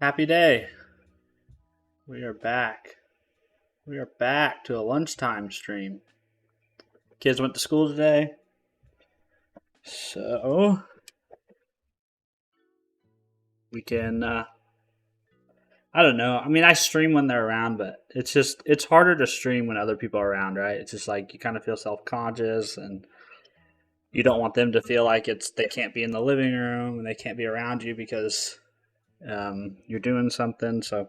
Happy day. We are back. We are back to a lunchtime stream. Kids went to school today. So we can I don't know. I mean, I stream when they're around, but it's harder to stream when other people are around, right? It's just like you kind of feel self-conscious and you don't want them to feel like they can't be in the living room and they can't be around you because you're doing something. So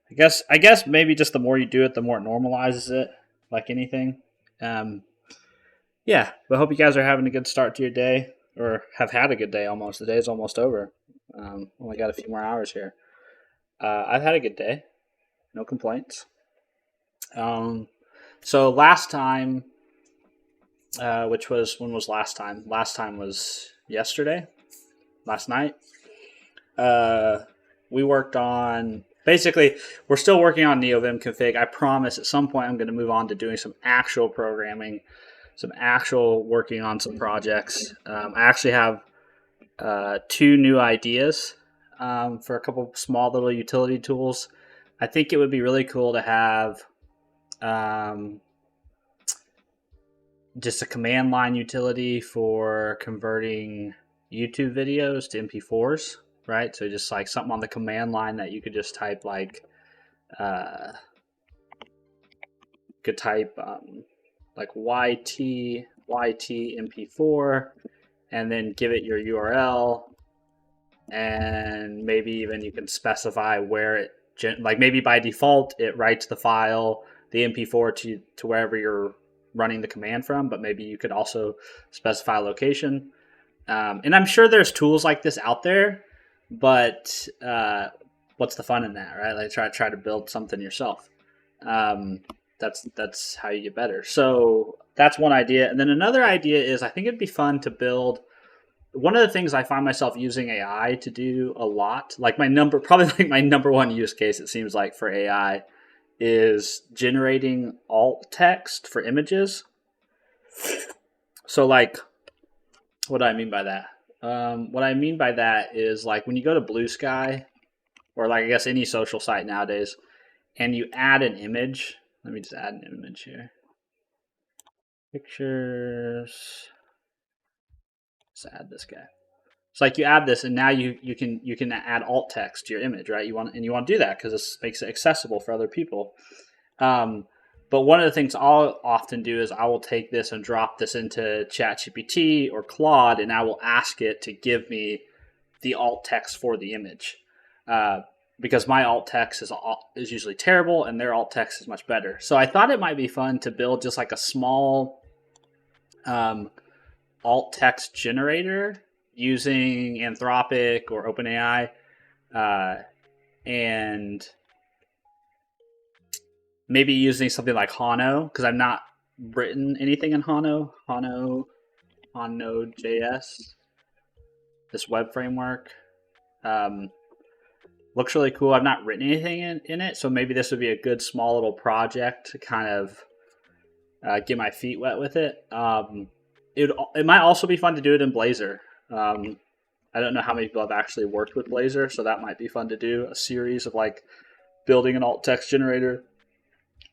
I guess maybe just the more you do it, the more it normalizes it, like anything. Um, yeah, but I hope you guys are having a good start to your day, or have had a good day almost. The day is almost over. Only got a few more hours here. I've had a good day, no complaints. Um, so last time, which was when was last time? Last time was yesterday, last night. Uh, we worked on basically we're still working on Neovim config. I promise at some point I'm going to move on to doing some actual programming, some actual working on some projects. I actually have two new ideas for a couple small little utility tools. I think it would be really cool to have just a command line utility for converting YouTube videos to MP4s, right? So just like something on the command line that you could just type like like YT MP4 and then give it your URL, and maybe even you can specify where it, like maybe by default it writes the file, the MP4 to wherever you're running the command from, but maybe you could also specify location. And I'm sure there's tools like this out there, but what's the fun in that, right? Like try to build something yourself. That's how you get better. So that's one idea. And then another idea is I think it'd be fun to build. One of the things I find myself using AI to do a lot, like probably like my number one use case, it seems like, for AI is generating alt text for images. So like, what do I mean by that? What I mean by that is like when you go to Blue Sky, or like I guess any social site nowadays, and you add an image. Let me just add an image here. Pictures. Let's add this guy. It's like you add this, and now you can add alt text to your image, right? You want to do that because this makes it accessible for other people. But one of the things I'll often do is I will take this and drop this into ChatGPT or Claude, and I will ask it to give me the alt text for the image. Because my alt text is usually terrible, and their alt text is much better. So I thought it might be fun to build just like a small alt text generator using Anthropic or OpenAI, and maybe using something like Hano, because I've not written anything in Hano.js, this web framework. Looks really cool. I've not written anything in it, so maybe this would be a good small little project to kind of get my feet wet with it. It might also be fun to do it in Blazor. I don't know how many people have actually worked with Blazor, so that might be fun to do, a series of like building an alt text generator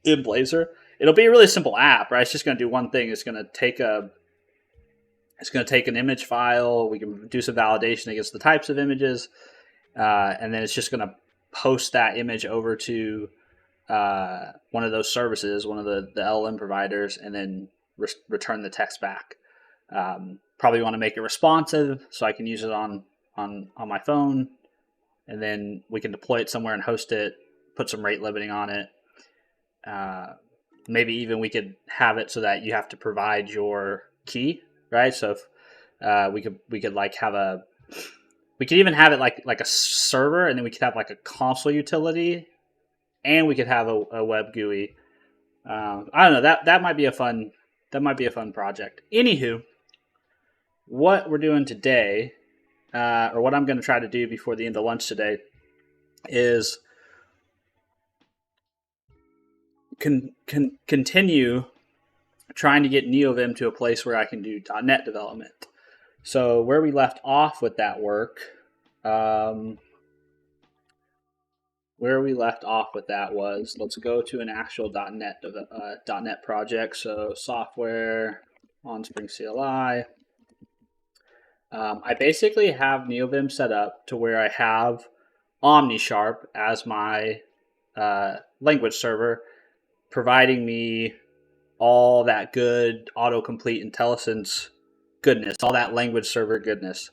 in Blazor. It'll be a really simple app, right? It's just going to do one thing. It's going to take an image file. We can do some validation against the types of images, and then it's just going to post that image over to one of those services, one of the LLM providers, and then return the text back. Probably want to make it responsive so I can use it on my phone, and then we can deploy it somewhere and host it, put some rate limiting on it. Maybe even we could have it so that you have to provide your key, right? So if we could like we could even have it like a server, and then we could have like a console utility, and we could have a web GUI. I don't know, that might be a fun project. Anywho, what we're doing today, or what I'm going to try to do before the end of lunch today, is continue trying to get Neovim to a place where I can do .NET development. So where we left off with that work where we left off with that was, let's go to an actual .NET project. So software on Spring CLI. I basically have Neovim set up to where I have OmniSharp as my language server, providing me all that good autocomplete IntelliSense goodness, all that language server goodness.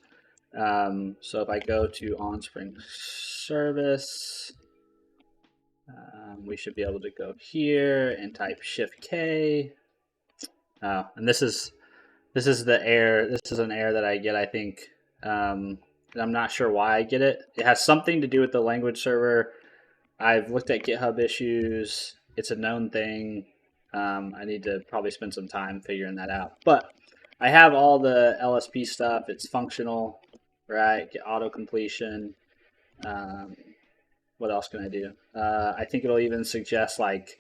So if I go to OnSpring service, we should be able to go here and type Shift K. And this is the error. This is an error that I get, I think. I'm not sure why I get it. It has something to do with the language server. I've looked at GitHub issues. It's a known thing. I need to probably spend some time figuring that out. But I have all the LSP stuff. It's functional, right? Get auto completion. What else can I do? I think it'll even suggest like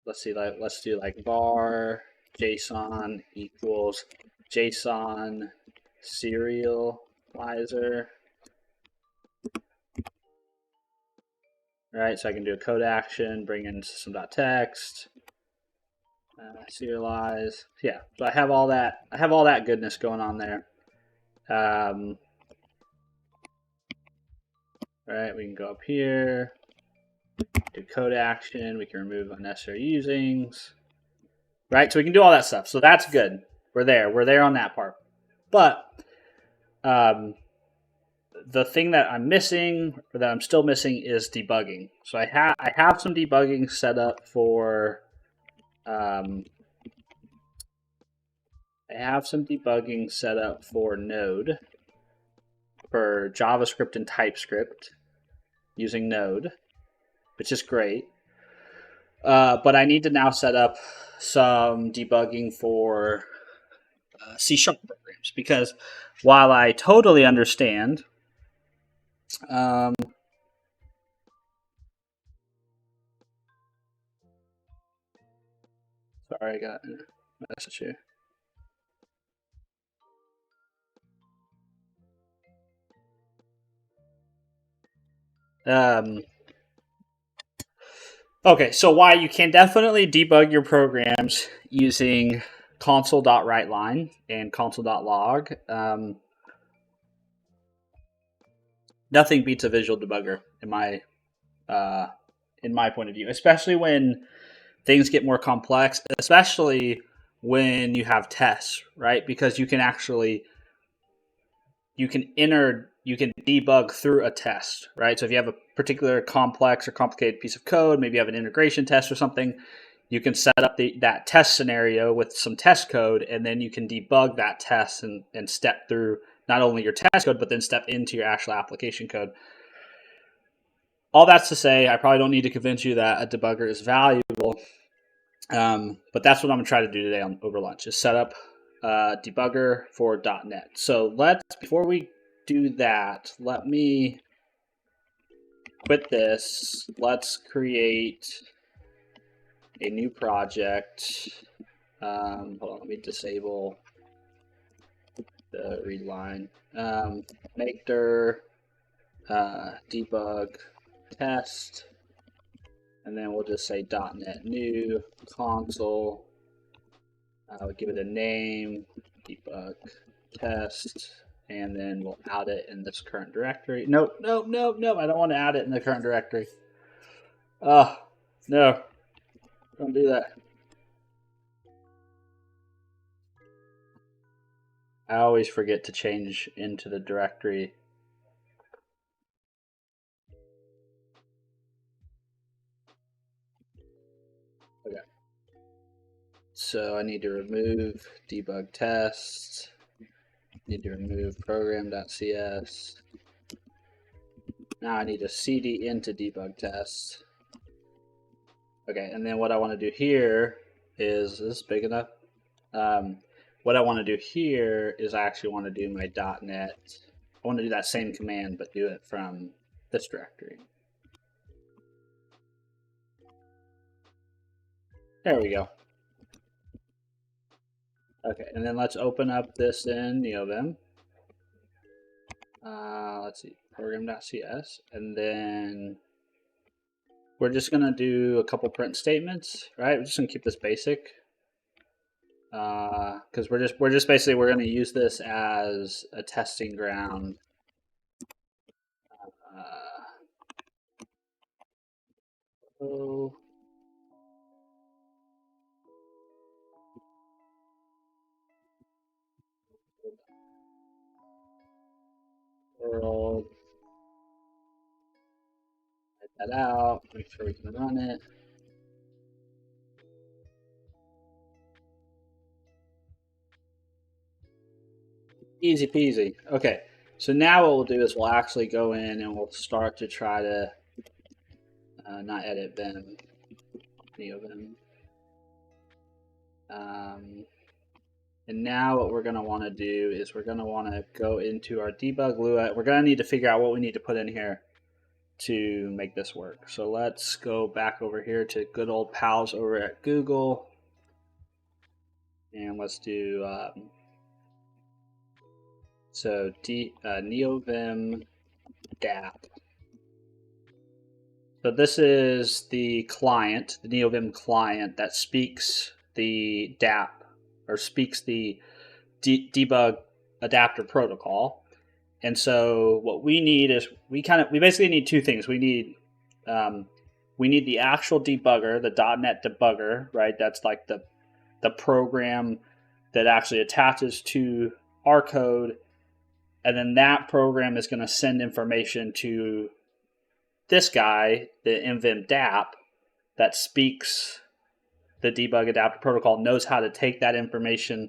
let's see, let's do like var JSON equals JSON serializer. Right, so I can do a code action, bring in system.txt, serialize. Yeah, so I have all that. I have all that goodness going on there. Right, we can go up here, do code action. We can remove unnecessary usings. Right, so we can do all that stuff. So that's good. We're there. We're there on that part. But the thing that I'm missing, or that I'm still missing, is debugging. So I have some debugging set up for Node for JavaScript and TypeScript using Node, which is great. But I need to now set up some debugging for C# programs, because while I totally understand sorry, I got a message here. Okay, so why you can definitely debug your programs using console.writeLine and console.log. Nothing beats a visual debugger in my point of view, especially when things get more complex, especially when you have tests, right? Because you can debug through a test, right? So if you have a particular complex or complicated piece of code, maybe you have an integration test or something, you can set up that test scenario with some test code, and then you can debug that test and step through not only your test code, but then step into your actual application code. All that's to say, I probably don't need to convince you that a debugger is valuable, but that's what I'm going to try to do today over lunch, is set up a debugger for .NET. So before we do that, let me quit this. Let's create a new project. Hold on, let me disable the read line. Make dir debug test, and then we'll just say .NET new console. We'll give it a name, debug test, and then we'll add it in this current directory. Nope, I don't want to add it in the current directory. No, don't do that. I always forget to change into the directory. Okay. So I need to remove debug test. Need to remove program.cs. Now I need to cd into debug test. Okay, and then what I want to do here is this big enough? What I want to do here is I actually want to do my .NET. I want to do that same command, but do it from this directory. There we go. Okay, and then let's open up this in Neovim. let's see, program.cs, and then we're just gonna do a couple print statements, right? We're just gonna keep this basic, because we're just basically we're gonna use this as a testing ground. So world, write that out, make sure we can run it. Easy peasy. Okay, so now what we'll do is we'll actually go in and we'll start to try to not edit Vim, Neovim. And now what we're going to want to do is we're going to want to go into our debug Lua. We're going to need to figure out what we need to put in here to make this work. So let's go back over here to good old pals over at Google. And let's do Neovim-dap. So this is the client, the Neovim client that speaks the dap, or speaks the debug adapter protocol. And so what we need is we basically need two things. We need the actual debugger, the .NET debugger, right? That's like the program that actually attaches to our code, and then that program is going to send information to this guy, the nvim-dap, that speaks the debug adapter protocol, knows how to take that information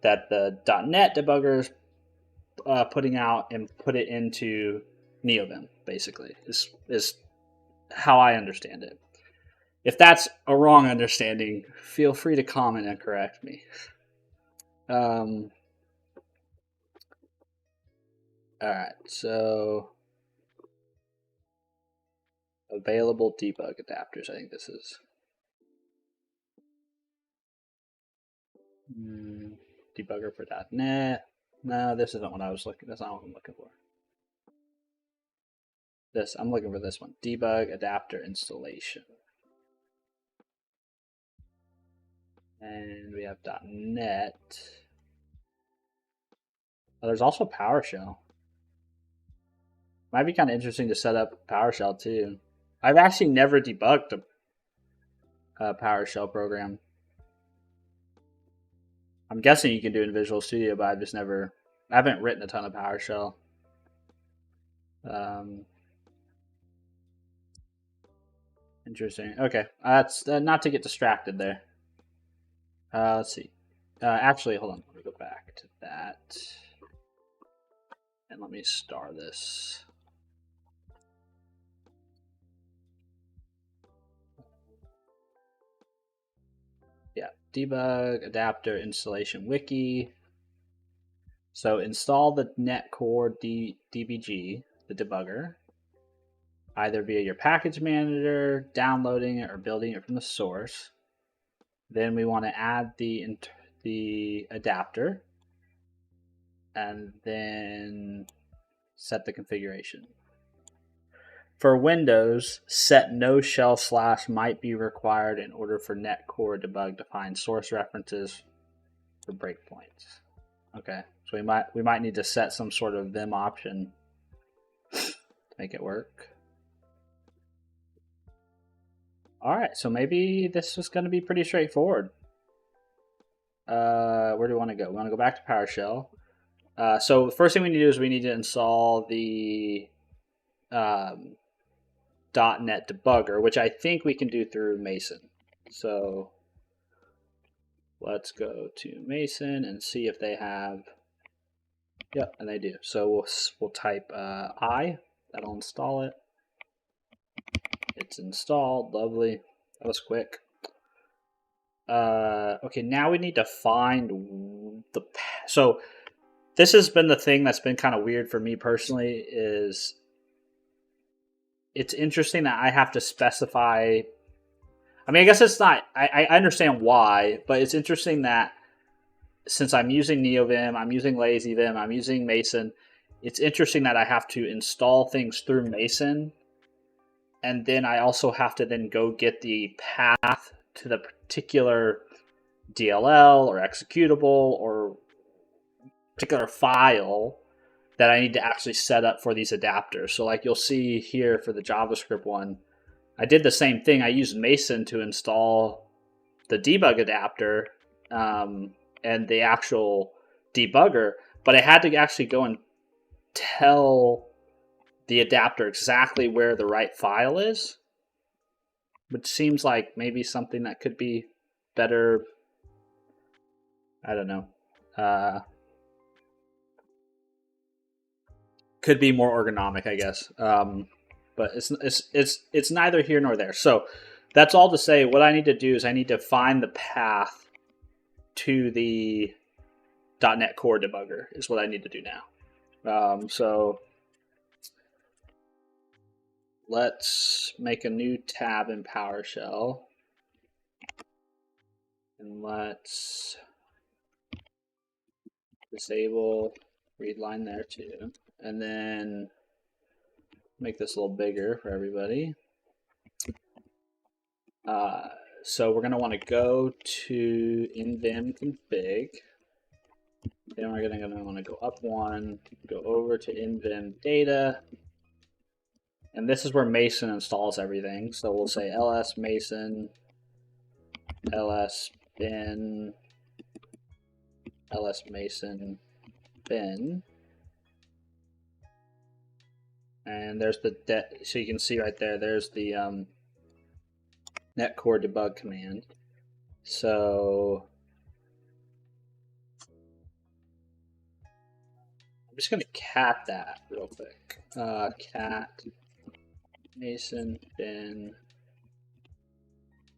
that the .NET debugger is putting out and put it into Neovim, basically, is how I understand it. If that's a wrong understanding, feel free to comment and correct me. All right, so available debug adapters, I think this is. Debugger for .NET. No, this isn't what I was looking. That's not what I'm looking for. I'm looking for this one. Debug adapter installation. And we have .NET. Oh, there's also PowerShell. Might be kind of interesting to set up PowerShell too. I've actually never debugged a PowerShell program. I'm guessing you can do it in Visual Studio, but I haven't written a ton of PowerShell. Interesting. Okay, that's not to get distracted there. Let's see. Actually, hold on. Let me go back to that, and let me star this. Yeah, debug adapter installation wiki. So install the netcore dbg, the debugger, either via your package manager, downloading it, or building it from the source. Then we want to add the adapter, and then set the configuration. For Windows, set no shell / might be required in order for netcore debug to find source references for breakpoints. Okay, so we might need to set some sort of vim option to make it work. All right, so maybe this is going to be pretty straightforward. Where do we want to go? We want to go back to PowerShell. So the first thing we need to do is we need to install the .NET debugger, which I think we can do through Mason. So let's go to Mason and see if they have. Yep, and they do. So we'll type I. That'll install it. It's installed. Lovely. That was quick. Okay, now we need to find the. So this has been the thing that's been kind of weird for me personally. Is it's interesting that I have to specify. I mean, I guess it's not. I understand why, but it's interesting that since I'm using Neovim, I'm using LazyVim, I'm using Mason, it's interesting that I have to install things through Mason, and then I also have to then go get the path to the particular DLL or executable or particular file that I need to actually set up for these adapters. So like you'll see here for the JavaScript one, I did the same thing. I used Mason to install the debug adapter and the actual debugger, but I had to actually go and tell the adapter exactly where the right file is, which seems like maybe something that could be better. I don't know. Could be more ergonomic, I guess. But it's neither here nor there. So that's all to say. What I need to do is I need to find the path to the .NET Core debugger is what I need to do now. So let's make a new tab in PowerShell, and let's disable read line there too, and then make this a little bigger for everybody. So we're going to want to go to nvim-config. Then we're going to want to go up one, go over to nvim-data, and this is where Mason installs everything. So we'll say ls mason, ls bin, ls mason bin, and there's the so you can see right there. There's the net core debug command. So I'm just going to cat that real quick. Cat mason bin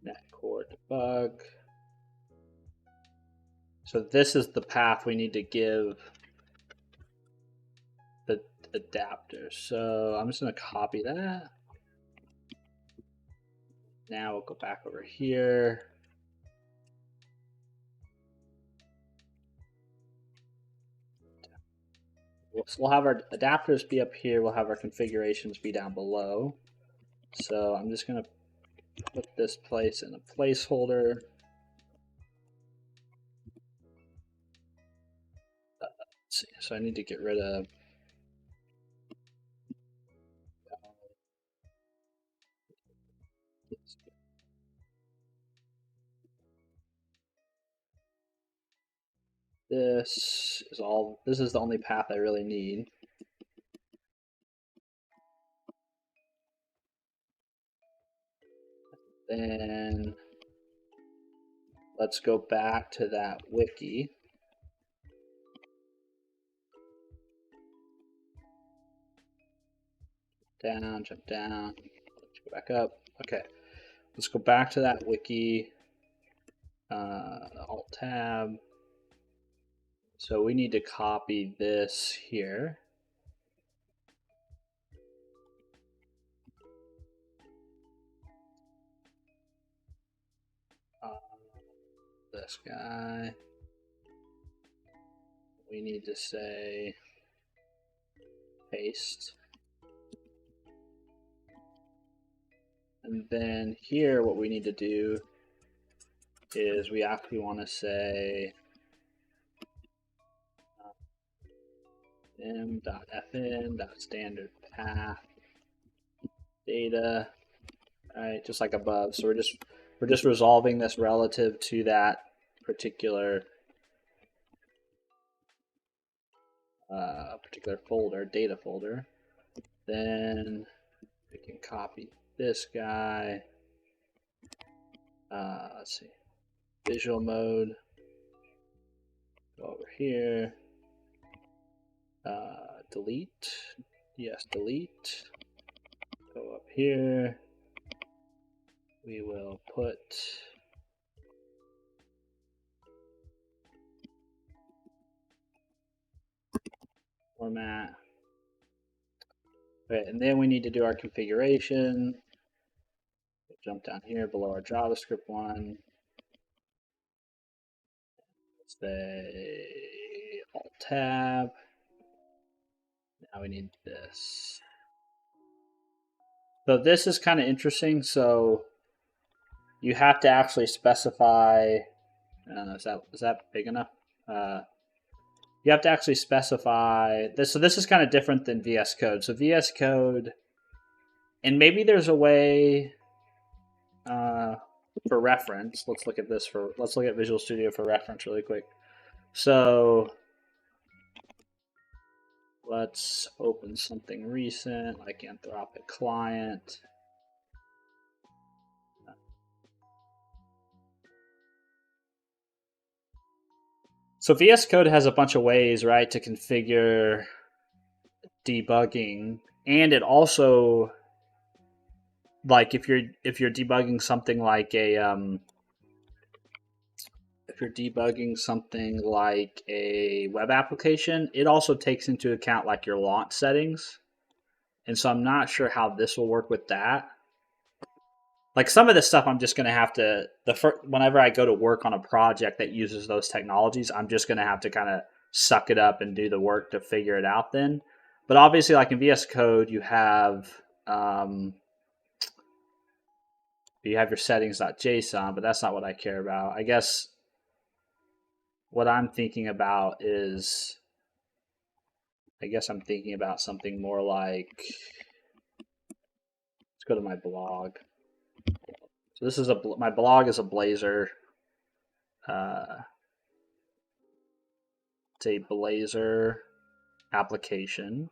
net core debug. So this is the path we need to give the adapter. So I'm just going to copy that. Now we'll go back over here. So we'll have our adapters be up here. We'll have our configurations be down below. So I'm just going to put this place in a placeholder. Let's see. So I need to get rid of this. This is the only path I really need. Then let's go back to that wiki. Down, jump down, let's go back up. Okay, let's go back to that wiki, alt tab. So we need to copy this here. This guy. We need to say paste. And then here what we need to do is we actually want to say m.fn.standard path data, right, just like above. So we're just resolving this relative to that particular folder, data folder. Then we can copy this guy. Let's see, visual mode. Go over here. Delete. Yes, delete. Go up here. We will put format. Okay, and then we need to do our configuration. We'll jump down here below our JavaScript one. Let's say alt tab. Now we need this. So this is kind of interesting. So you have to actually specify. I don't know, is that big enough? You have to actually specify this. So this is kind of different than VS Code. So VS Code, and maybe there's a way for reference. Let's look at this let's look at Visual Studio for reference really quick. So let's open something recent like Anthropic Client. So VS Code has a bunch of ways, right, to configure debugging, and it also, like if you're debugging something like a if you're debugging something like a web application, it also takes into account like your launch settings. And so I'm not sure how this will work with that. Like some of this stuff I'm just going to have to, whenever I go to work on a project that uses those technologies, I'm just going to have to kind of suck it up and do the work to figure it out then. But obviously, like in VS Code, you have your settings.json, but that's not what I care about. I guess what I'm thinking about is, I'm thinking about something more like, let's go to my blog. So this is my blog is a Blazor. It's a Blazor application.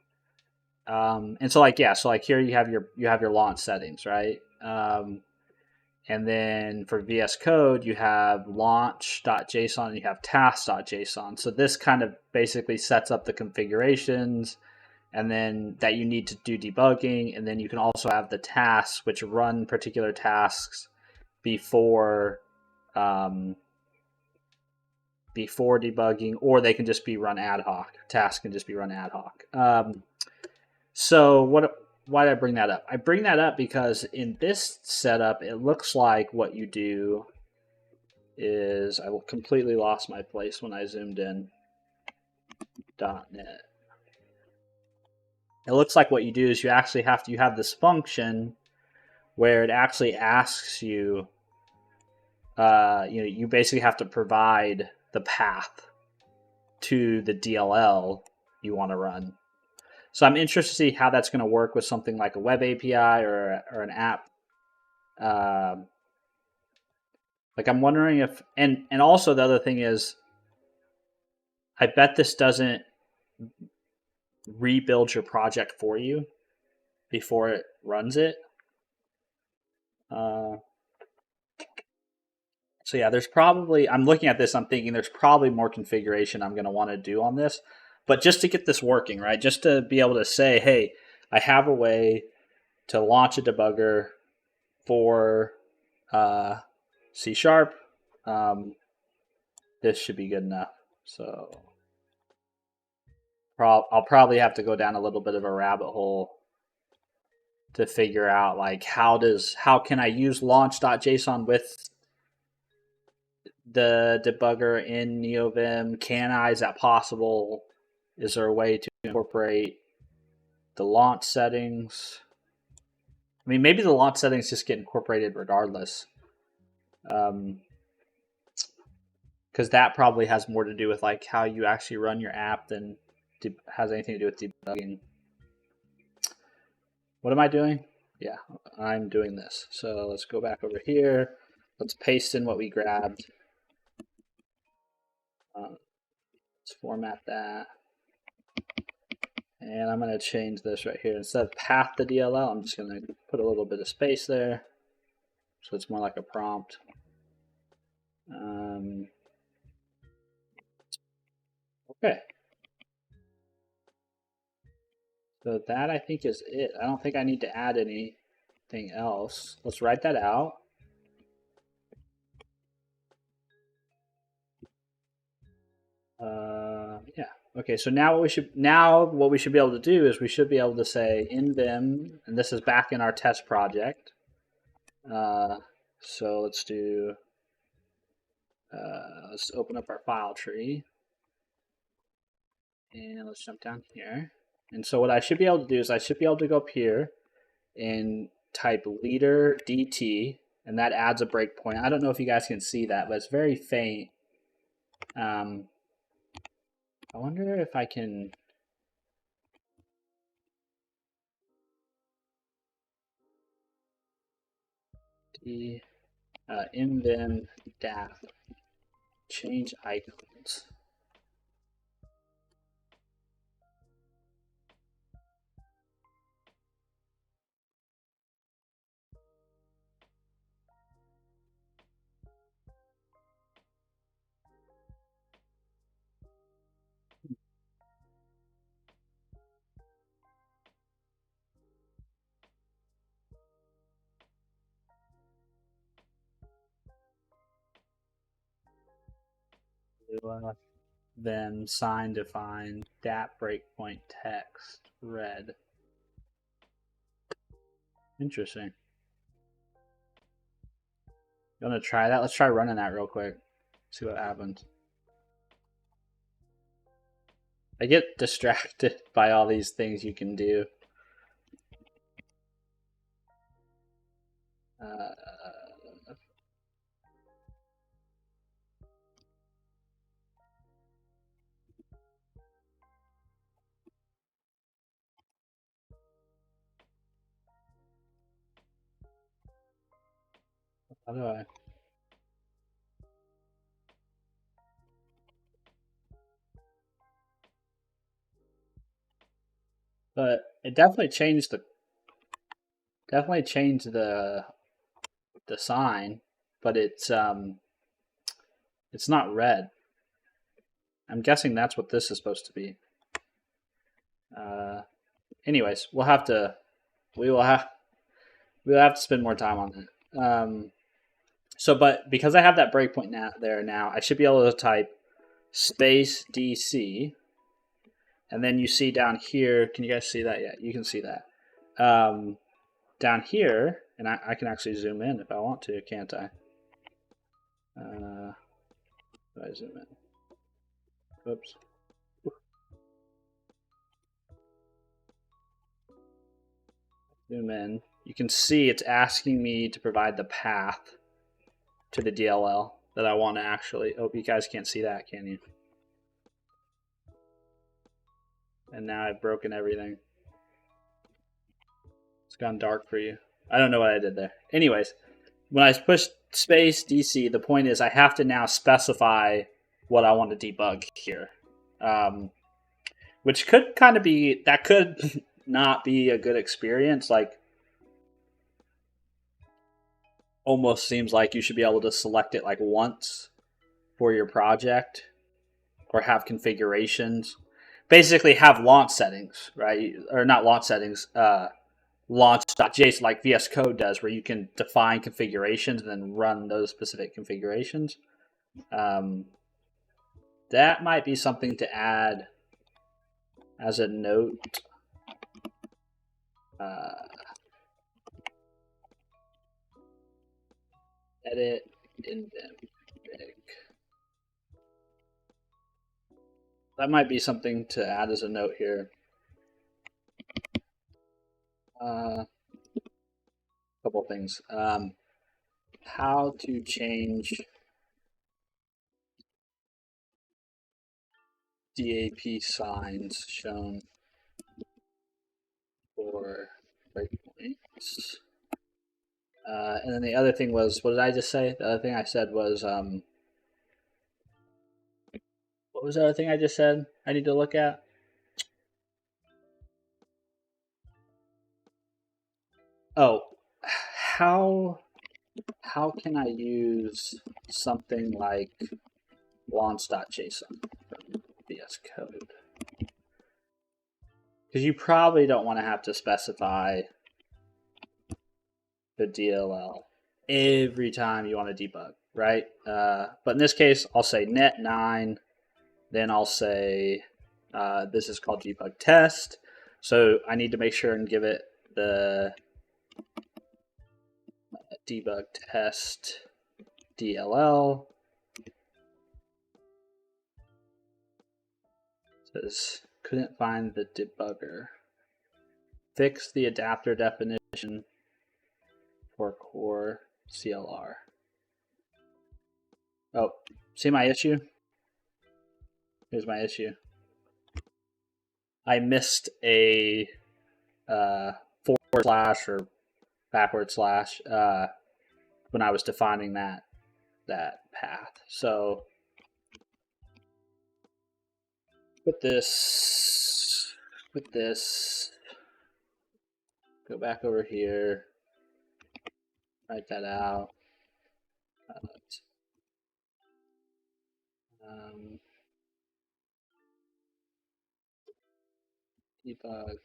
And so like, so like here you have your launch settings, right? And then for VS Code, you have launch.json and you have task.json. So this kind of basically sets up the configurations and then that you need to do debugging. And then you can also have the tasks which run particular tasks before debugging, or they can just be run ad hoc. Tasks can just be run ad hoc. So why did I bring that up? I bring that up because in this setup, it looks like what you do is, I completely lost my place when I zoomed in. .net. It looks like what you do is you actually you have this function where it actually asks you, you basically have to provide the path to the DLL you want to run. So I'm interested to see how that's going to work with something like a web API or an app. Like I'm wondering if, and also the other thing is, I bet this doesn't rebuild your project for you before it runs it. So yeah, there's probably, I'm looking at this, I'm thinking there's probably more configuration I'm going to want to do on this. But just to get this working, right? Just to be able to say, hey, I have a way to launch a debugger for C#. This should be good enough. So I'll probably have to go down a little bit of a rabbit hole to figure out like how can I use launch.json with the debugger in Neovim? Is that possible? Is there a way to incorporate the launch settings? I mean, maybe the launch settings just get incorporated regardless. Because that probably has more to do with like how you actually run your app than has anything to do with debugging. What am I doing? Yeah, I'm doing this. So let's go back over here. Let's paste in what we grabbed. Let's format that. And I'm going to change this right here. Instead of path to DLL, I'm just going to put a little bit of space there. So it's more like a prompt. Okay. So that I think is it. I don't think I need to add anything else. Let's write that out. Yeah. Okay. So now what we should be able to do is we should be able to say nvim, and this is back in our test project. So let's do. Let's open up our file tree, and let's jump down here. And so what I should be able to do is I should be able to go up here and type leader DT, and that adds a breakpoint. I don't know if you guys can see that, but it's very faint. I wonder if I can. nvim-dap change icons. Then sign define dap breakpoint text red. Interesting. You want to try that? Let's try running that real quick. See what happens. I get distracted by all these things you can do. How do I? But it definitely changed the sign, but it's not red. I'm guessing that's what this is supposed to be. Anyways, we will have to spend more time on that. But because I have that breakpoint now, I should be able to type space DC, and then you see down here. Can you guys see that? Yeah, you can see that. Down here, and I can actually zoom in if I want to, can't I? I zoom in. Oops. Zoom in. You can see it's asking me to provide the path to the DLL that I want to actually. Oh, you guys can't see that, can you? And now I've broken everything. It's gone dark for you. I don't know what I did there. Anyways, when I push space DC, the point is I have to now specify what I want to debug here. Which could kind of be, that could not be a good experience. Like, almost seems like you should be able to select it like once for your project, or have configurations. Basically have launch settings, right? Or not launch settings, launch.json like VS Code does, where you can define configurations and then run those specific configurations. That might be something to add as a note. Edit nvim. That might be something to add as a note here. A couple of things. How to change DAP signs shown for breakpoints. And then the other thing was, what did I just say? The other thing I said was, what was the other thing I just said I need to look at? Oh, how can I use something like launch.json from VS Code? Because you probably don't want to have to specify the DLL every time you want to debug, right? But in this case, I'll say net9, then I'll say this is called debug test. So I need to make sure and give it the debug test DLL. It says Couldn't find the debugger. Fix the adapter definition for core CLR. Oh, see my issue? Here's my issue. I missed a forward slash or backward slash when I was defining that path. So with this, go back over here, write that out. Debug.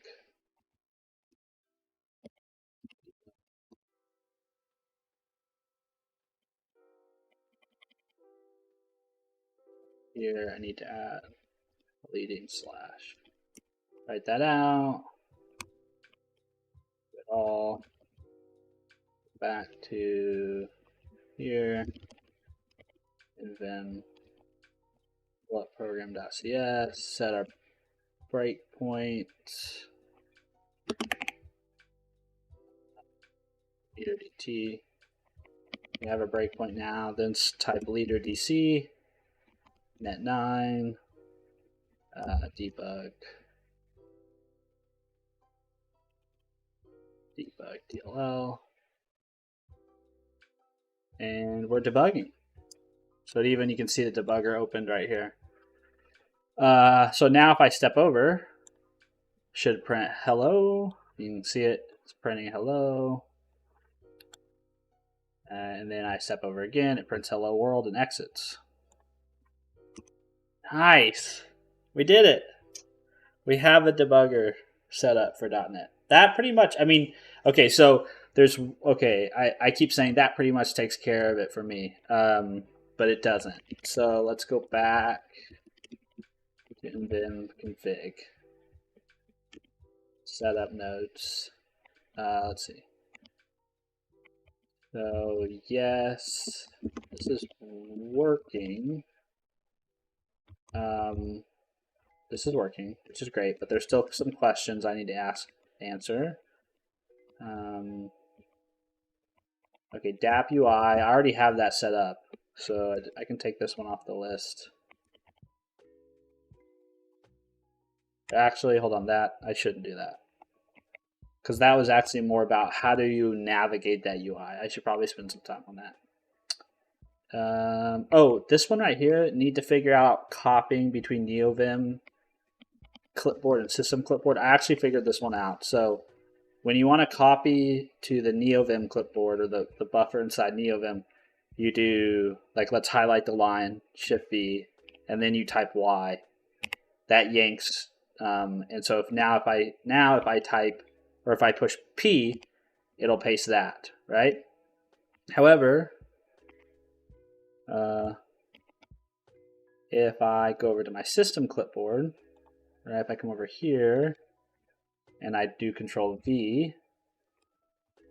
Here I need to add a leading slash. Write that out. It all back to here, and then pull up program.cs, set our breakpoint, leader DT. We have a breakpoint now, then type leader DC, net9, debug DLL, and we're debugging. So even you can see the debugger opened right here. So now if I step over, should print hello. You can see it, it's printing hello. And then I step over again, it prints hello world and exits. Nice. We did it. We have a debugger set up for .NET. That pretty much, I mean, okay, so there's, okay, I keep saying that pretty much takes care of it for me, but it doesn't. So let's go back to nvim config. Setup nodes. Let's see. So yes, this is working. This is working, which is great, but there's still some questions I need to answer. Okay, dap UI, I already have that set up, so I can take this one off the list. Actually, hold on, I shouldn't do that. Because that was actually more about how do you navigate that UI. I should probably spend some time on that. Oh, this one right here, need to figure out copying between Neovim clipboard and system clipboard. I actually figured this one out. So when you want to copy to the Neovim clipboard or the buffer inside Neovim, you do, like, let's highlight the line, Shift V, and then you type Y. That yanks. And so if I type, or if I push P, it'll paste that, right? However, if I go over to my system clipboard, right, if I come over here and I do Control V,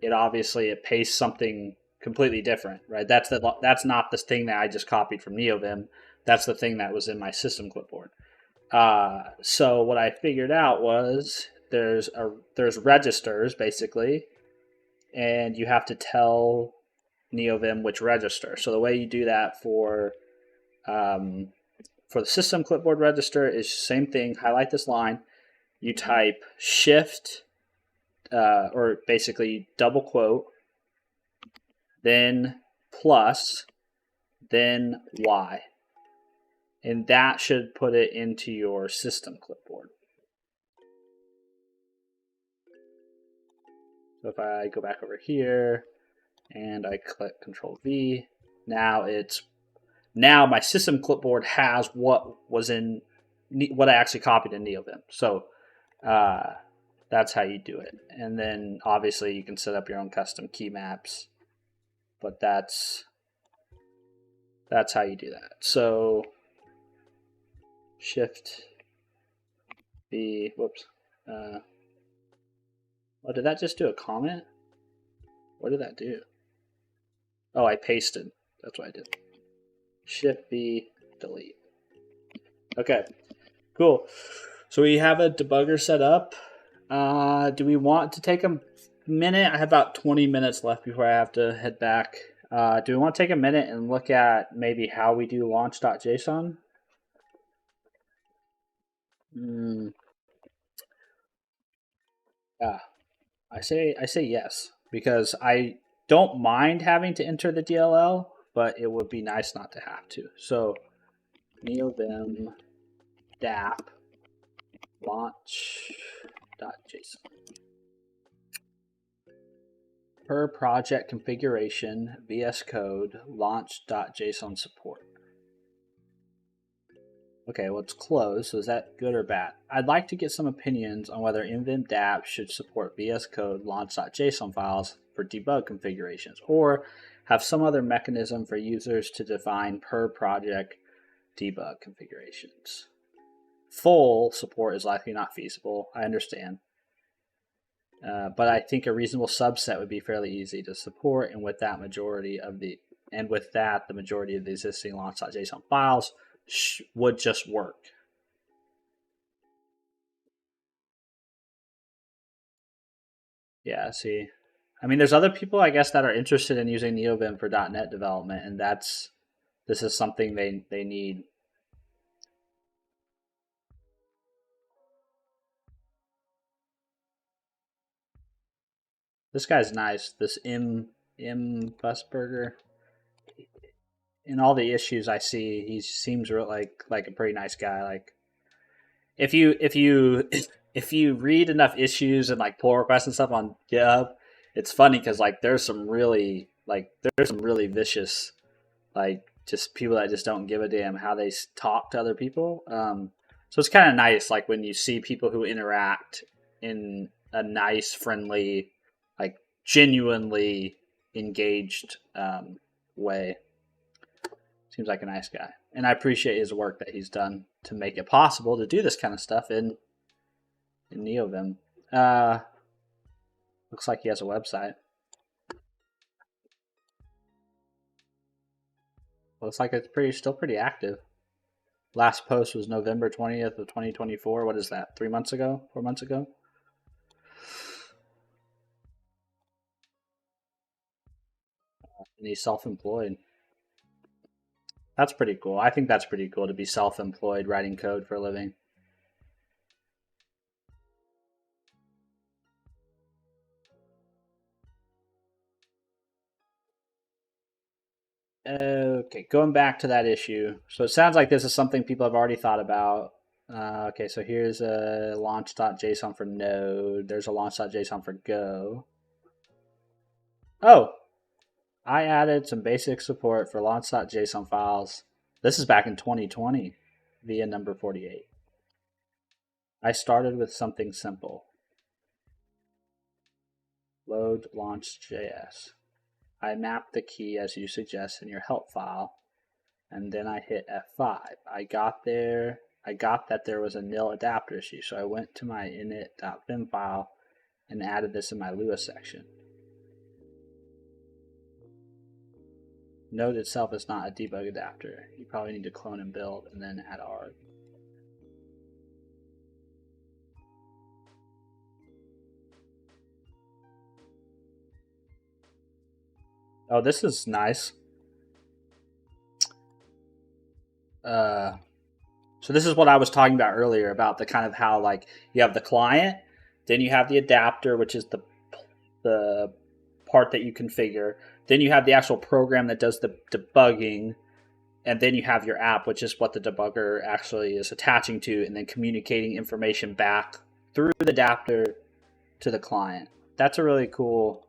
it pastes something completely different, right? That's not the thing that I just copied from Neovim. That's the thing that was in my system clipboard. So what I figured out was there's registers basically, and you have to tell Neovim which register. So the way you do that for the system clipboard register is same thing. Highlight this line. You type shift, or basically double quote, then plus, then Y. And that should put it into your system clipboard. So if I go back over here and I click Control V, now my system clipboard has what I actually copied in Neovim. So that's how you do it. And then obviously you can set up your own custom key maps, but that's how you do that. So Shift B, whoops. Oh, did that just do a comment? What did that do? Oh, I pasted. That's what I did. Shift B, delete. Okay, cool. So we have a debugger set up. Do we want to take a minute? I have about 20 minutes left before I have to head back. Do we want to take a minute and look at maybe how we do launch.json? Yeah, I say yes because I don't mind having to enter the DLL, but it would be nice not to have to. So Neovim-dap launch.json. Per project configuration, VS Code, launch.json support. Okay, well, it's closed, so is that good or bad? I'd like to get some opinions on whether nvim-dap should support VS Code launch.json files for debug configurations, or have some other mechanism for users to define per project debug configurations. Full support is likely not feasible, I understand. But I think a reasonable subset would be fairly easy to support, and with that, the majority of the existing launch.json files would just work. Yeah, see, I mean, there's other people, I guess, that are interested in using Neovim for .NET development, and this is something they need. This guy's nice. This M Busburger. In all the issues I see, he seems like a pretty nice guy. Like if you read enough issues and like pull requests and stuff on GitHub, it's funny because like there's some really vicious like just people that just don't give a damn how they talk to other people. So it's kind of nice like when you see people who interact in a nice, friendly, like genuinely engaged way. Seems like a nice guy, and I appreciate his work that he's done to make it possible to do this kind of stuff in Neovim. Looks like he has a website. Looks like it's still pretty active. Last post was November 20th of 2024. What is that? 3 months ago? 4 months ago? And he's self-employed. That's pretty cool. I think that's pretty cool to be self-employed writing code for a living. Okay, going back to that issue. So it sounds like this is something people have already thought about. Okay, so here's a launch.json for Node. There's a launch.json for Go. Oh, I added some basic support for launch.json files. This is back in 2020 via number 48. I started with something simple. Load launch.js. I mapped the key as you suggest in your help file, and then I hit F5. I got that there was a nil adapter issue, so I went to my init.vim file and added this in my Lua section. Node itself is not a debug adapter. You probably need to clone and build and then add arg. Oh, this is nice. So this is what I was talking about earlier about the kind of how like you have the client, then you have the adapter, which is the part that you configure. Then you have the actual program that does the debugging, and then you have your app, which is what the debugger actually is attaching to, and then communicating information back through the adapter to the client. That's a really cool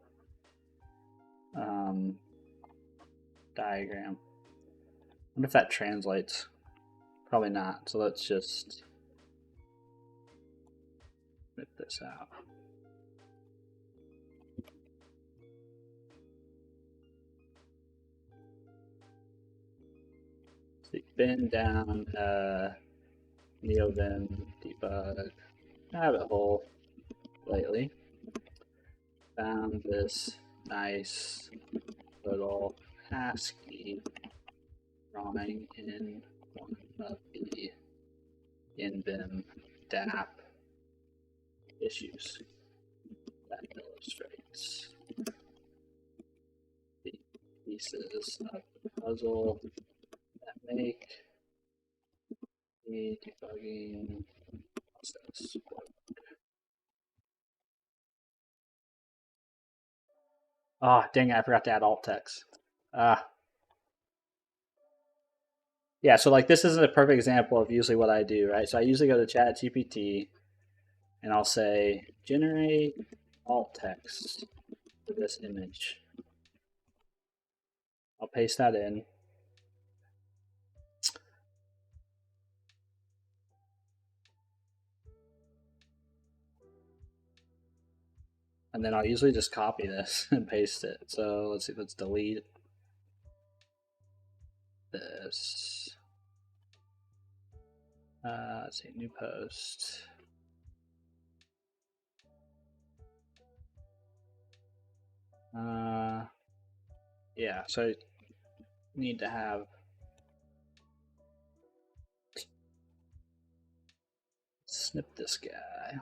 diagram. I wonder if that translates. Probably not. So let's just rip this out. So you've been down Neovim debug rabbit hole lately. Found this nice little ASCII drawing in one of the nvim dap issues. That illustrates the pieces of the puzzle that make the debugging process work. Oh, dang it, I forgot to add alt text. Yeah, so like this isn't a perfect example of usually what I do, right? So I usually go to ChatGPT and I'll say, generate alt text for this image. I'll paste that in. And then I'll usually just copy this and paste it. So let's see, let's delete this. Let's see, new post. Yeah, so you need to have snip this guy.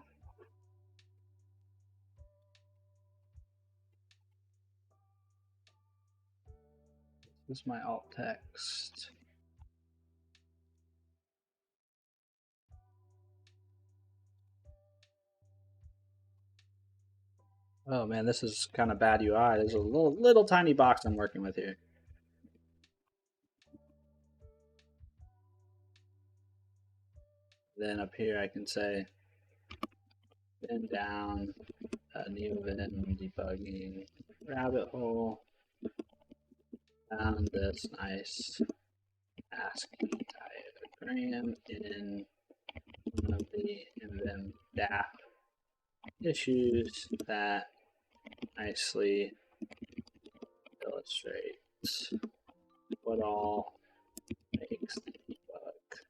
This is my alt text. Oh man, this is kind of bad UI. There's a little tiny box I'm working with here. Then up here I can say then down Neovim debugging rabbit hole found this nice ASCII diagram in one of the nvim-dap issues that nicely illustrates what all makes the debug.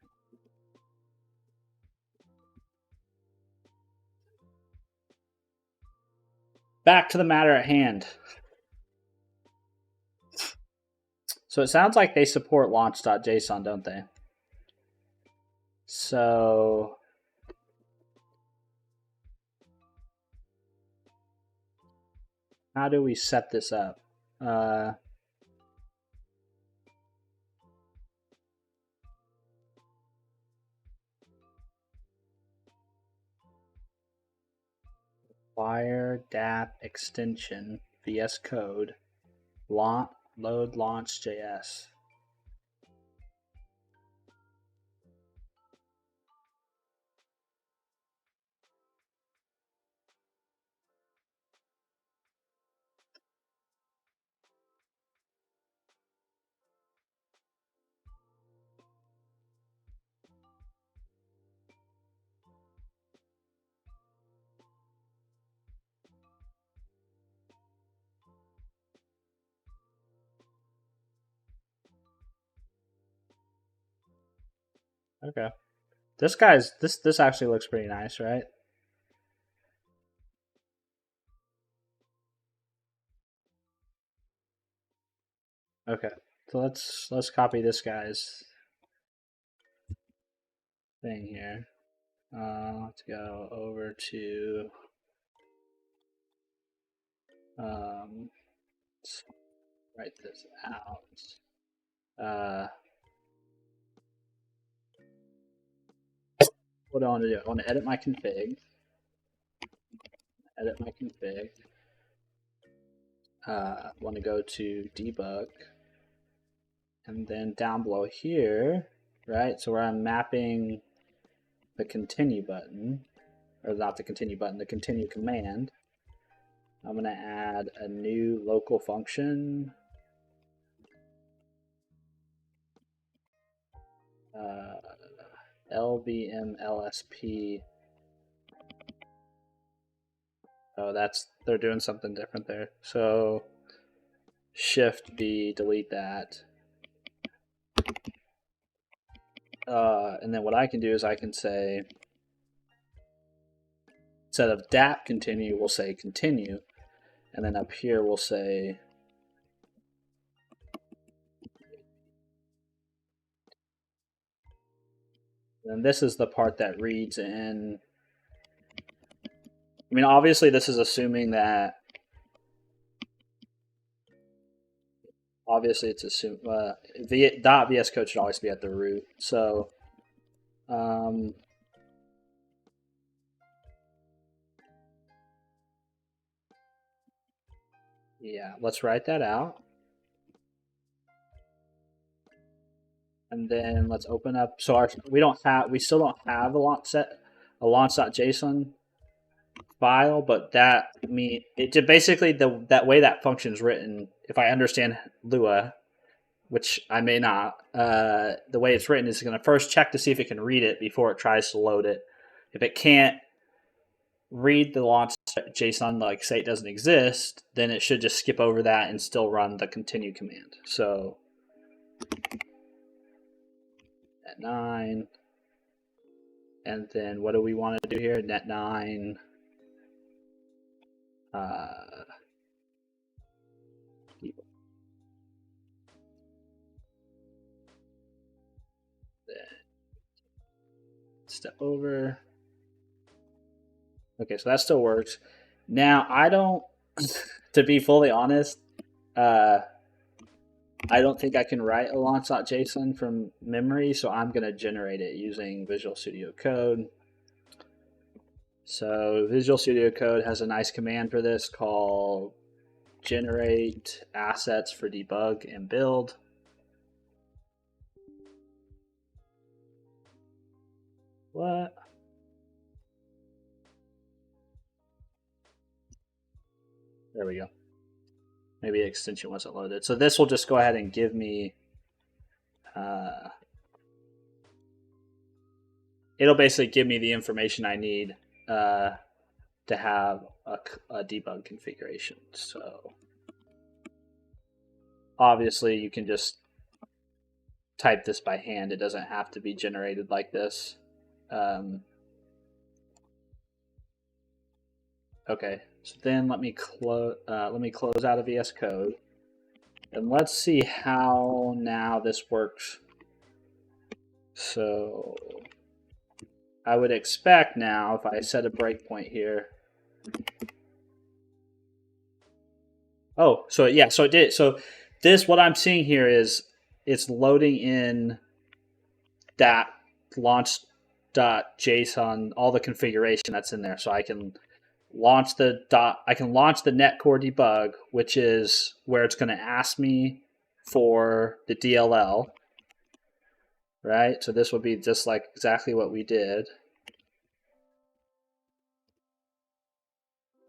Back to the matter at hand. So it sounds like they support launch.json, don't they? So how do we set this up? Wire dap extension VS Code load launch.js. Okay. This actually looks pretty nice, right? Okay. So let's copy this guy's thing here. Let's go over to let's write this out. What do I want to do? I want to edit my config. Want to go to debug, and then down below here, right? So where I'm mapping the continue button, or not the continue button, the continue command, I'm going to add a new local function. LVM-LSP. Oh, they're doing something different there. So Shift B, delete that. And then what I can do is I can say, instead of dap continue, we'll say continue. And then up here we'll say And this is the part that reads in. I mean, obviously, this is assuming that. Obviously, it's assumed .vs code should always be at the root. So, yeah, let's write that out. And then let's open up. So we still don't have a launch.json file, but basically that way that function is written. If I understand Lua, which I may not, the way it's written is going to first check to see if it can read it before it tries to load it. If it can't read the launch.json, like say it doesn't exist, then it should just skip over that and still run the continue command. So at 9, and then what do we want to do here? Net9. Step over. Okay, so that still works. Now, I don't, to be fully honest, I don't think I can write a launch.json from memory, so I'm going to generate it using Visual Studio Code. So Visual Studio Code has a nice command for this called generate assets for debug and build. What? There we go. Maybe the extension wasn't loaded. So this will just go ahead and give me, it'll basically give me the information I need to have a debug configuration. So obviously you can just type this by hand. It doesn't have to be generated like this. Okay, so then let me close out of VS Code, and let's see how now this works. So I would expect now if I set a breakpoint here. Oh, so yeah, so it did. So this, what I'm seeing here is it's loading in that launch.json, all the configuration that's in there, so I can launch the netcore debug, which is where it's going to ask me for the DLL, right? So this will be just like exactly what we did,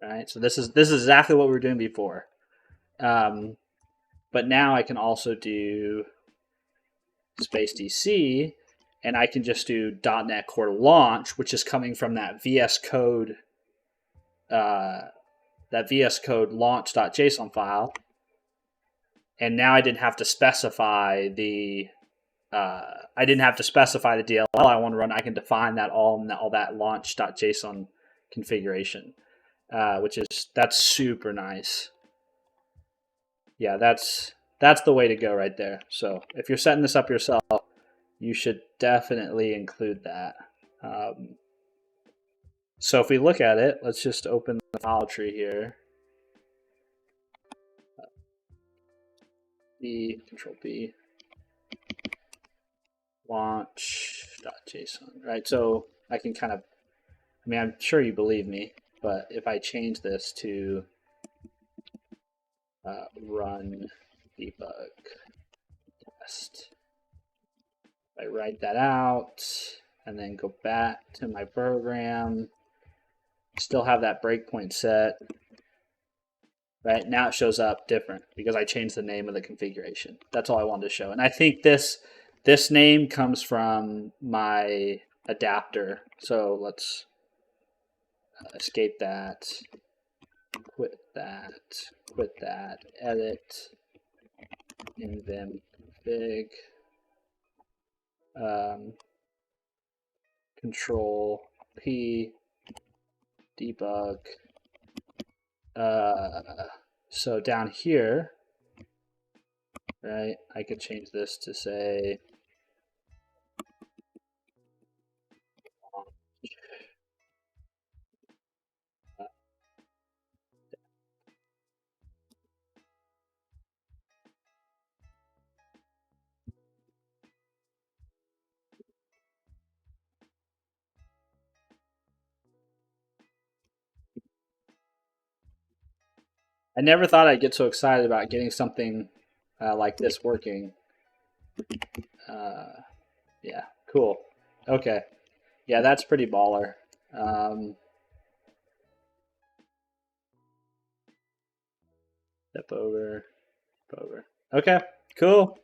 right? So this is exactly what we were doing before, but now I can also do space DC, and I can just do .NET Core launch, which is coming from that VS Code. That VS Code launch.json file, and now I didn't have to specify the DLL I want to run. I can define that all that launch.json configuration, that's super nice. Yeah, that's the way to go right there. So if you're setting this up yourself, you should definitely include that. So if we look at it, let's just open the file tree here. Control B, launch.json, right? So I can kind of, I mean, I'm sure you believe me, but if I change this to run debug test, I write that out and then go back to my program, still have that breakpoint set. Right now it shows up different because I changed the name of the configuration. That's all I wanted to show. And I think this name comes from my adapter. So let's escape that, quit that, edit, nvim config, control P, debug. So down here, right, I could change this to say I never thought I'd get so excited about getting something like this working. Yeah, cool. Okay. Yeah, that's pretty baller. Step over. Okay, cool.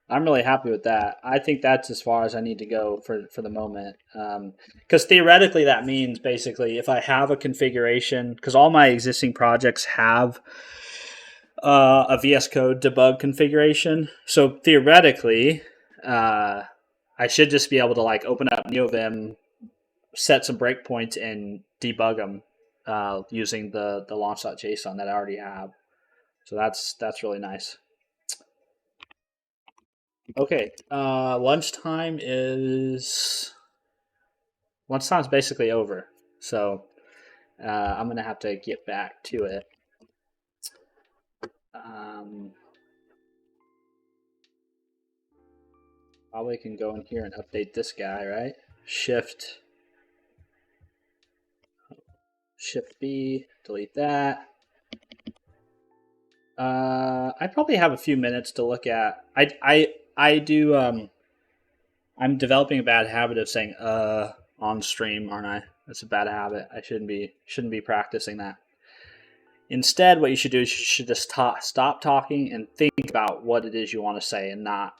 I'm really happy with that. I think that's as far as I need to go for the moment. Because theoretically, that means basically if I have a configuration, because all my existing projects have a VS Code debug configuration. So theoretically, I should just be able to like open up Neovim, set some breakpoints, and debug them using the launch.json that I already have. So that's really nice. Okay, lunchtime is basically over, so I'm gonna have to get back to it. Probably can go in here and update this guy, right? Shift B, delete that. I probably have a few minutes to look at. I do. I'm developing a bad habit of saying on stream, aren't I? That's a bad habit. I shouldn't be practicing that. Instead, what you should do is you should just stop talking and think about what it is you want to say, and not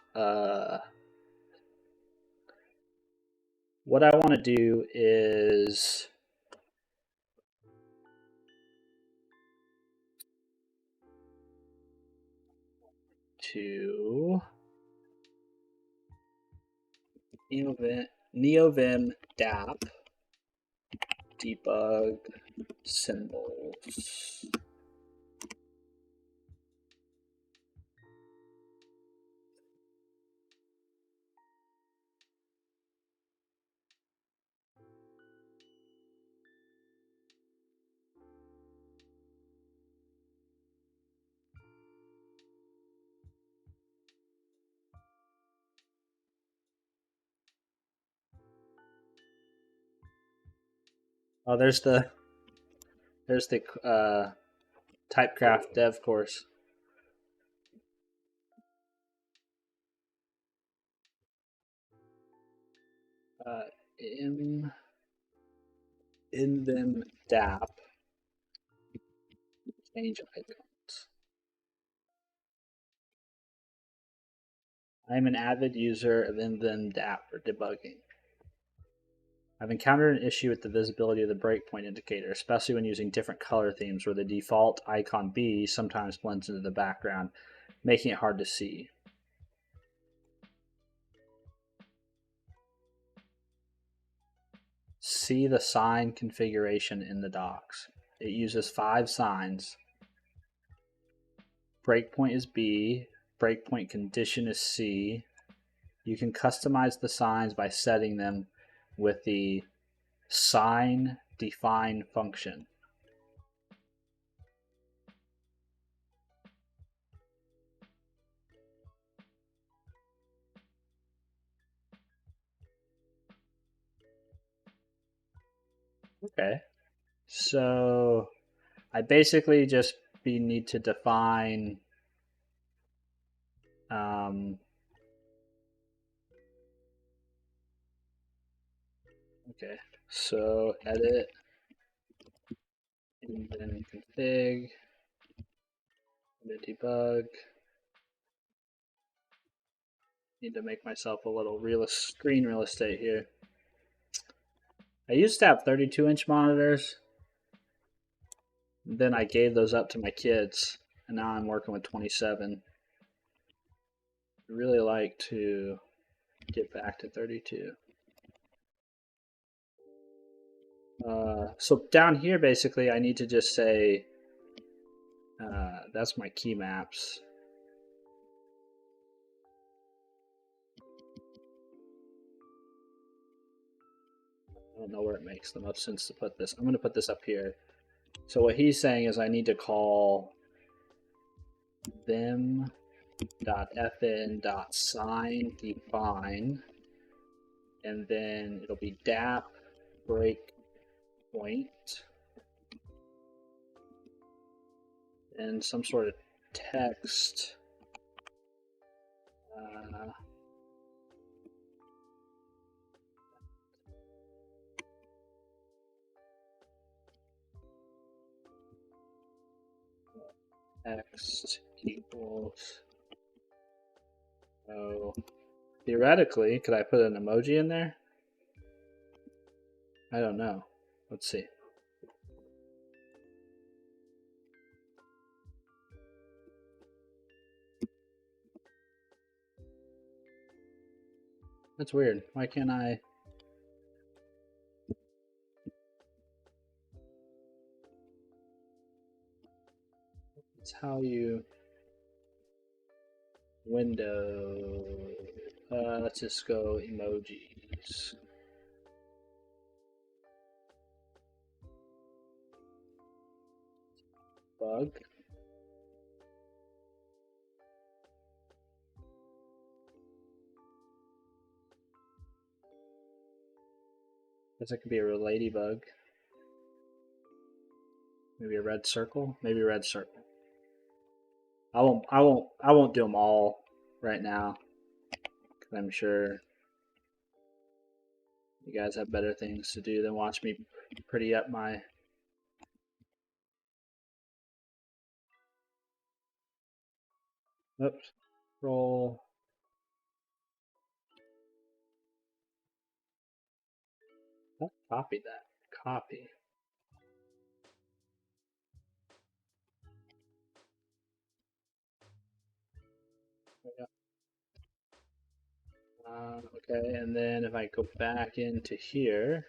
what I want to do is to nvim-dap debug symbols. Oh, there's the Typecraft dev course. nvim-dap change icons. I'm an avid user of nvim-dap for debugging. I've encountered an issue with the visibility of the breakpoint indicator, especially when using different color themes where the default icon B sometimes blends into the background, making it hard to see. See the sign configuration in the docs. It uses 5 signs. Breakpoint is B, breakpoint condition is C. You can customize the signs by setting them with the sign define function. Okay, so I basically just need to define okay, so edit and then config and then debug. Need to make myself a little screen real estate here. I used to have 32-inch monitors. Then I gave those up to my kids, and now I'm working with 27. I really like to get back to 32. So down here, basically, I need to just say, that's my key maps. I don't know where it makes the most sense to put this. I'm going to put this up here. So what he's saying is I need to call them.fn.sign define, and then it'll be dap breakpoint. and some sort of text. Text equals. So theoretically, could I put an emoji in there? I don't know. Let's see. That's weird. Why can't I? It's how you window. Let's just go emojis. Bug. Guess it could be a ladybug. Maybe a red circle. Maybe a red circle. I won't do them all right now, because I'm sure you guys have better things to do than watch me pretty up my. Oops. Roll. Oh, copy that. Copy. Okay, and then if I go back into here,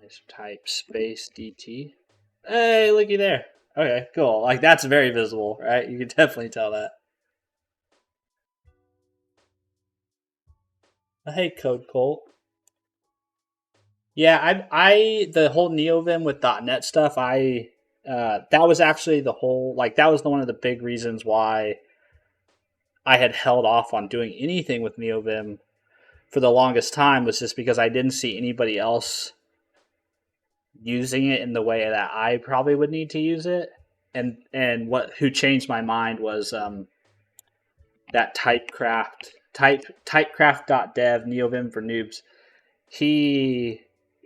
I just type space DT. Hey, looky there. Okay, cool. Like, that's very visible, right? You can definitely tell that. Hey, Code Colt. Yeah, I the whole Neovim with .net stuff, that was actually the whole, like, that was one of the big reasons why I had held off on doing anything with Neovim for the longest time, was just because I didn't see anybody else using it in the way that I probably would need to use it. And who changed my mind was that typecraft.dev Neovim for noobs. He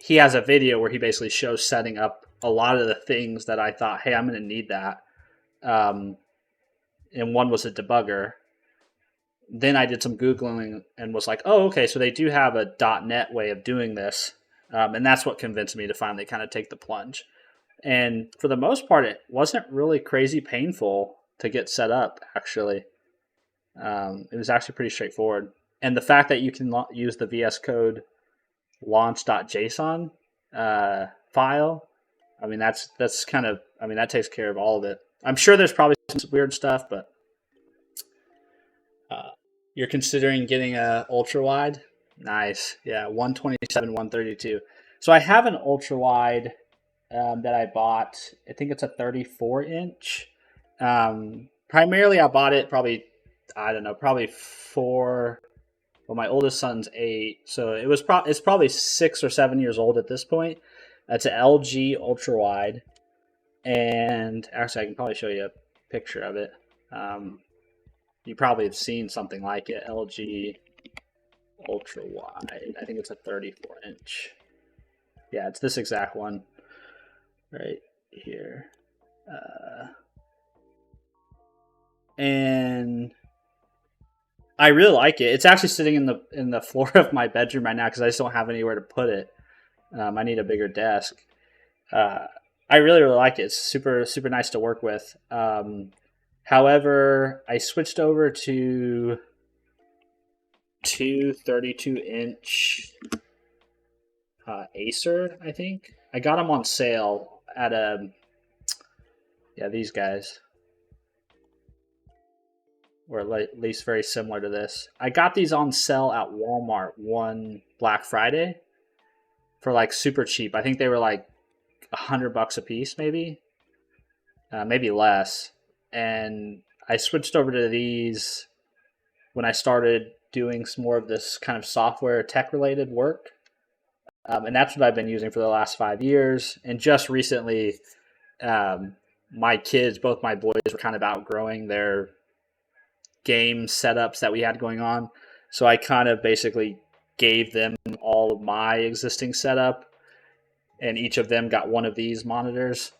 has a video where he basically shows setting up a lot of the things that I thought, hey, I'm going to need that. And one was a debugger. Then I did some Googling and was like, oh, okay, so they do have a .net way of doing this. And that's what convinced me to finally kind of take the plunge. And for the most part, it wasn't really crazy painful to get set up, actually. It was actually pretty straightforward. And the fact that you can use the VS Code launch.json file, I mean, that's kind of, I mean, that takes care of all of it. I'm sure there's probably some weird stuff, but you're considering getting a ultra wide. Nice. Yeah, 127, 132. So I have an ultra wide that I bought. I think it's a 34 inch. Primarily, I bought it probably, I don't know, probably for, well, my oldest son's 8, so it's probably 6 or 7 years old at this point. It's an LG ultra wide, and actually, I can probably show you a picture of it. You probably have seen something like it, LG ultra wide. I think it's a 34 inch. Yeah, it's this exact one right here. And I really like it. It's actually sitting in the floor of my bedroom right now because I just don't have anywhere to put it. I need a bigger desk. I really like it. It's super nice to work with. However, I switched over to two 32-inch Acer, I think. I got them on sale at these guys or at least very similar to this. I got these on sale at Walmart one Black Friday for like super cheap. I think they were like $100 a piece, maybe less. And I switched over to these when I started doing some more of this kind of software tech related work. And that's what I've been using for the last 5 years. And just recently, my kids, both my boys, were kind of outgrowing their game setups that we had going on. So I kind of basically gave them all of my existing setup, and each of them got one of these monitors.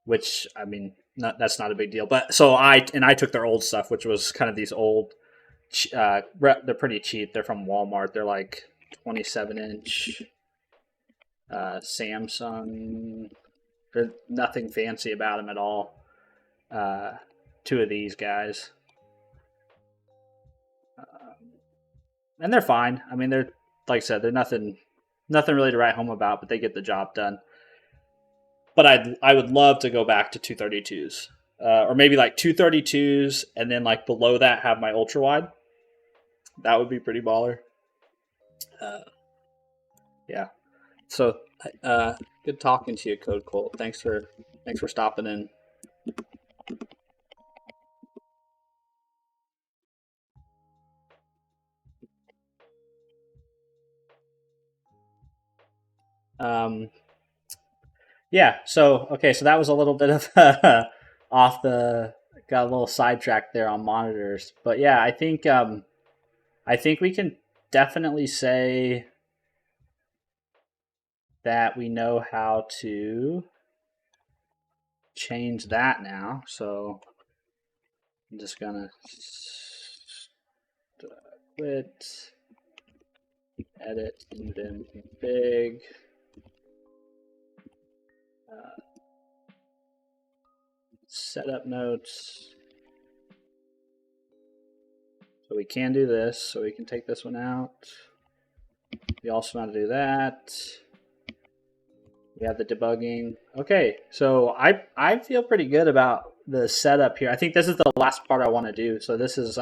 Which, I mean, that's not a big deal. But so I took their old stuff, which was kind of these old. They're pretty cheap. They're from Walmart. They're like 27-inch Samsung. There's nothing fancy about them at all. Two of these guys, and they're fine. I mean, they're, like I said, they're nothing really to write home about, but they get the job done. But I would love to go back to 232s, or maybe like 232s, and then like below that have my ultra wide. That would be pretty baller. Yeah. So good talking to you, Code Colt. Thanks for stopping in. Yeah. So okay. So that was a little bit of got a little sidetracked there on monitors, but yeah, I think we can definitely say that we know how to change that now. So I'm just gonna quit, edit, nvim config. Setup notes. So we can do this. So we can take this one out. We also want to do that. We have the debugging. Okay, so I feel pretty good about the setup here. I think this is the last part I want to do. So this is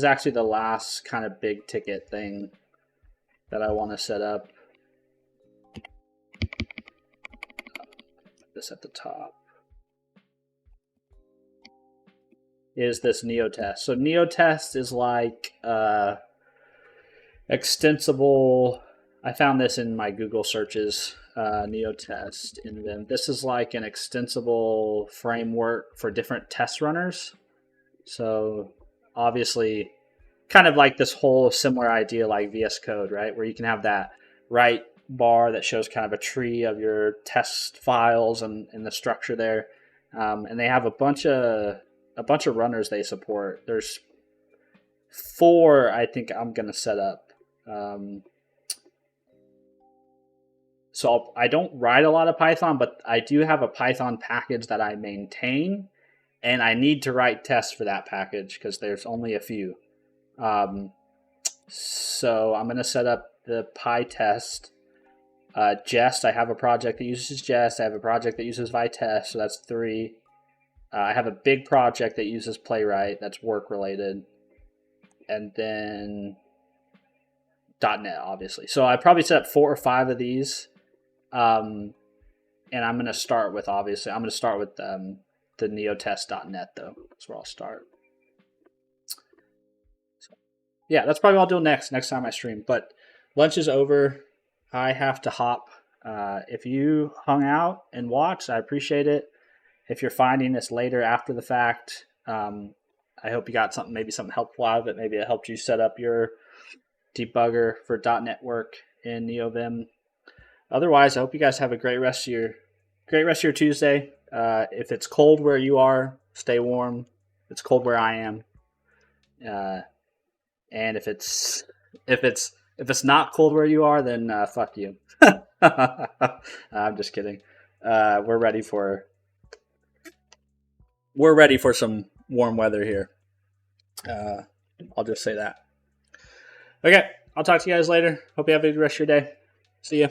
actually the last kind of big ticket thing that I want to set up. This at the top is this NeoTest. So NeoTest is like extensible. I found this in my Google searches. NeoTest, and then this is like an extensible framework for different test runners. So obviously, kind of like this whole similar idea like VS Code, right? Where you can have that right bar that shows kind of a tree of your test files and the structure there, and they have a bunch of runners they support. There's 4 I think I'm gonna set up. So I don't write a lot of Python, but I do have a Python package that I maintain, and I need to write tests for that package because there's only a few. So I'm gonna set up the PyTest. Jest, I have a project that uses Jest. I have a project that uses Vitest, so that's 3. I have a big project that uses Playwright, that's work related. And then .NET, obviously. So I probably set up 4 or 5 of these. And I'm going to start with, obviously, the neotest.net, though. That's where I'll start. So, yeah, that's probably what I'll do next time I stream. But lunch is over. I have to hop. If you hung out and watched, I appreciate it. If you're finding this later after the fact, I hope you got something helpful out of it. Maybe it helped you set up your debugger for .NET work in Neovim. Otherwise, I hope you guys have a great rest of your Tuesday. If it's cold where you are, stay warm. It's cold where I am. And if it's not cold where you are, then fuck you. I'm just kidding. We're ready for some warm weather here. I'll just say that. Okay, I'll talk to you guys later. Hope you have a good rest of your day. See ya.